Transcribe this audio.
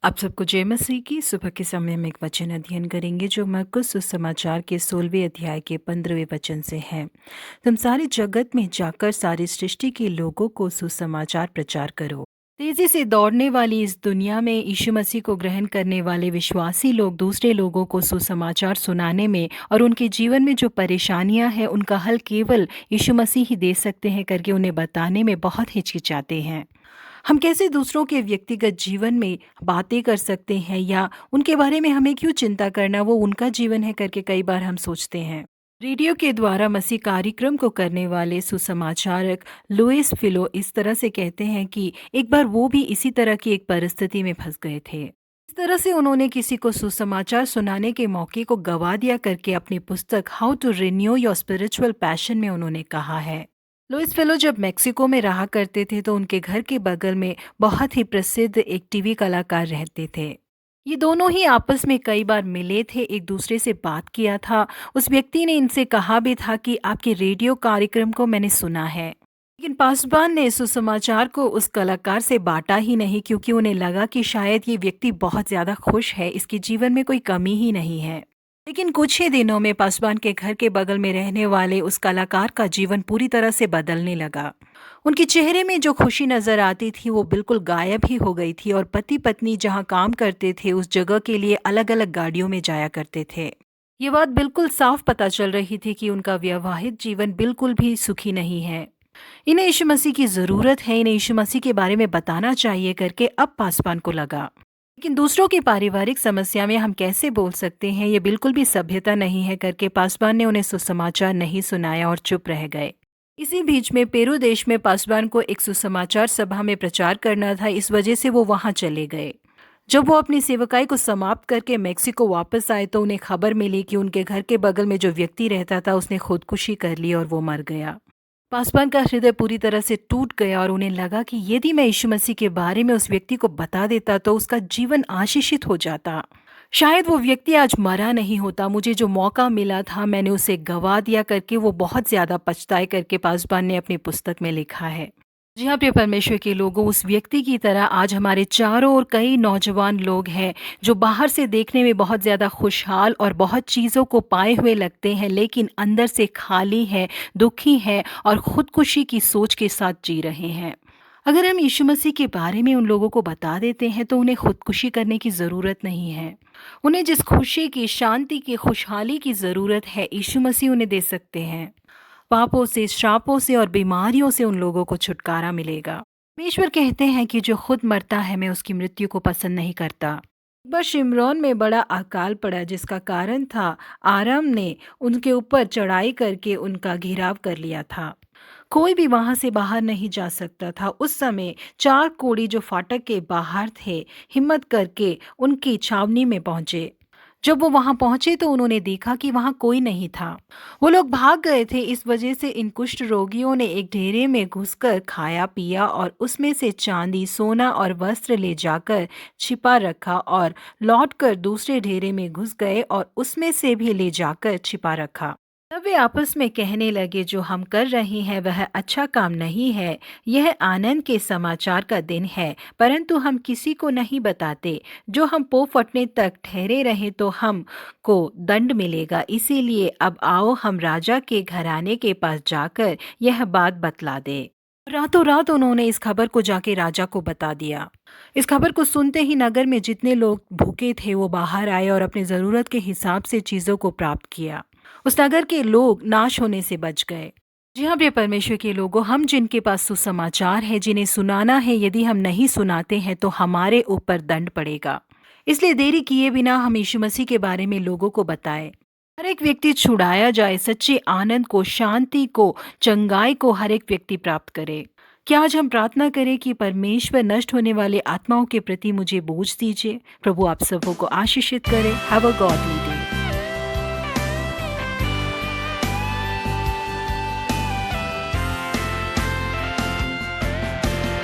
आप सबको जय मसीह की। सुबह के समय में एक वचन अध्ययन करेंगे जो मरकुस सुसमाचार के 16वें अध्याय के 15वें वचन से है। तुम सारे जगत में जाकर सारी सृष्टि के लोगों को सुसमाचार प्रचार करो। तेजी से दौड़ने वाली इस दुनिया में यीशु मसीह को ग्रहण करने वाले विश्वासी लोग दूसरे लोगों को सुसमाचार सुनाने में और उनके जीवन में जो परेशानियां हैं उनका हल केवल यीशु मसीह ही दे सकते हैं करके उन्हें बताने में बहुत हिचकिचाते हैं। हम कैसे दूसरों के व्यक्तिगत जीवन में बातें कर सकते हैं या उनके बारे में हमें क्यों चिंता करना, वो उनका जीवन है करके कई बार हम सोचते हैं। रेडियो के द्वारा मसीह कार्यक्रम को करने वाले सुसमाचारक लुइस फिलो इस तरह से कहते हैं कि एक बार वो भी इसी तरह की एक परिस्थिति में फंस गए थे। इस तरह से उन्होंने किसी को सुसमाचार सुनाने के मौके को गवा दिया करके अपनी पुस्तक how to renew your spiritual passion में उन्होंने कहा है। लुइस फेलो जब मेक्सिको में रहा करते थे तो उनके घर के बगल में बहुत ही प्रसिद्ध एक टीवी कलाकार रहते थे। ये दोनों ही आपस में कई बार मिले थे, एक दूसरे से बात किया था। उस व्यक्ति ने इनसे कहा भी था कि आपके रेडियो कार्यक्रम को मैंने सुना है। लेकिन पासवान ने सुसमाचार को उस कलाकार से बांटा ही नहीं, क्योंकि उन्हें लगा कि शायद ये व्यक्ति बहुत ज्यादा खुश है, इसके जीवन में कोई कमी ही नहीं है। लेकिन कुछ ही दिनों में पासवान के घर के बगल में रहने वाले उस कलाकार का जीवन पूरी तरह से बदलने लगा। उनके चेहरे में जो खुशी नजर आती थी वो बिल्कुल गायब ही हो गई थी और पति पत्नी जहां काम करते थे उस जगह के लिए अलग अलग गाड़ियों में जाया करते थे। ये बात बिल्कुल साफ पता चल रही थी कि उनका वैवाहिक जीवन बिल्कुल भी सुखी नहीं है। इन्हें यीशु मसीह की जरूरत है, इन्हें यीशु मसीह के बारे में बताना चाहिए करके अब पासवान को लगा। लेकिन दूसरों की पारिवारिक समस्या में हम कैसे बोल सकते हैं, ये बिल्कुल भी सभ्यता नहीं है करके पासवान ने उन्हें सुसमाचार नहीं सुनाया और चुप रह गए। इसी बीच में पेरू देश में पासवान को एक सुसमाचार सभा में प्रचार करना था, इस वजह से वो वहां चले गए। जब वो अपनी सेवकाई को समाप्त करके मेक्सिको वापस आए तो उन्हें खबर मिली कि उनके घर के बगल में जो व्यक्ति रहता था उसने खुदकुशी कर ली और वो मर गया। पासवान का हृदय पूरी तरह से टूट गया और उन्हें लगा कि यदि मैं यीशु मसीह के बारे में उस व्यक्ति को बता देता तो उसका जीवन आशीषित हो जाता। शायद वो व्यक्ति आज मरा नहीं होता, मुझे जो मौका मिला था मैंने उसे गवा दिया करके वो बहुत ज्यादा पछताए करके पासवान ने अपनी पुस्तक में लिखा है। जी हाँ, प्रिय परमेश्वर के लोगों, उस व्यक्ति की तरह आज हमारे चारों ओर कई नौजवान लोग हैं जो बाहर से देखने में बहुत ज़्यादा खुशहाल और बहुत चीज़ों को पाए हुए लगते हैं, लेकिन अंदर से खाली है, दुखी है और खुदकुशी की सोच के साथ जी रहे हैं। अगर हम यीशु मसीह के बारे में उन लोगों को बता देते हैं तो उन्हें खुदकुशी करने की ज़रूरत नहीं है। उन्हें जिस खुशी की, शांति की, खुशहाली की ज़रूरत है यीशु मसीह उन्हें दे सकते हैं। पापों से, श्रापों से और बीमारियों से उन लोगों को छुटकारा मिलेगा। परमेश्वर कहते हैं कि जो खुद मरता है मैं उसकी मृत्यु को पसंद नहीं करता। एक बार शिमरोन में बड़ा अकाल पड़ा जिसका कारण था आराम ने उनके ऊपर चढ़ाई करके उनका घेराव कर लिया था। कोई भी वहां से बाहर नहीं जा सकता था। उस समय 4 कोढ़ी जो फाटक के बाहर थे हिम्मत करके उनकी छावनी में पहुंचे। जब वो वहां पहुंचे तो उन्होंने देखा कि वहां कोई नहीं था। वो लोग भाग गए थे, इस वजह से इन कुष्ठ रोगियों ने एक ढेरे में घुसकर खाया पिया और उसमें से चांदी, सोना और वस्त्र ले जाकर छिपा रखा और लौटकर दूसरे ढेरे में घुस गए और उसमें से भी ले जाकर छिपा रखा। तब वे आपस में कहने लगे, जो हम कर रहे हैं वह अच्छा काम नहीं है। यह आनंद के समाचार का दिन है, परंतु हम किसी को नहीं बताते। जो हम पो फटने तक ठहरे रहे तो हम को दंड मिलेगा। इसीलिए अब आओ हम राजा के घराने के पास जाकर यह बात बतला दे। रातों रात उन्होंने इस खबर को जाके राजा को बता दिया। इस खबर को सुनते ही नगर में जितने लोग भूखे थे वो बाहर आए और अपनी जरूरत के हिसाब से चीजों को प्राप्त किया। उस नगर के लोग नाश होने से बच गए। जी हाँ, प्रिय परमेश्वर के लोगों, हम जिनके पास सुसमाचार है, जिन्हें सुनाना है, यदि हम नहीं सुनाते हैं तो हमारे ऊपर दंड पड़ेगा। इसलिए देरी किए बिना हम यीशु मसीह के बारे में लोगों को बताएं। हर एक व्यक्ति छुड़ाया जाए, सच्चे आनंद को, शांति को, चंगाई को हर एक व्यक्ति प्राप्त करे। क्या आज हम प्रार्थना करें कि परमेश्वर नष्ट होने वाले आत्माओं के प्रति मुझे बोझ दीजिए। प्रभु आप सबों को आशीषित करे। Have a godly day.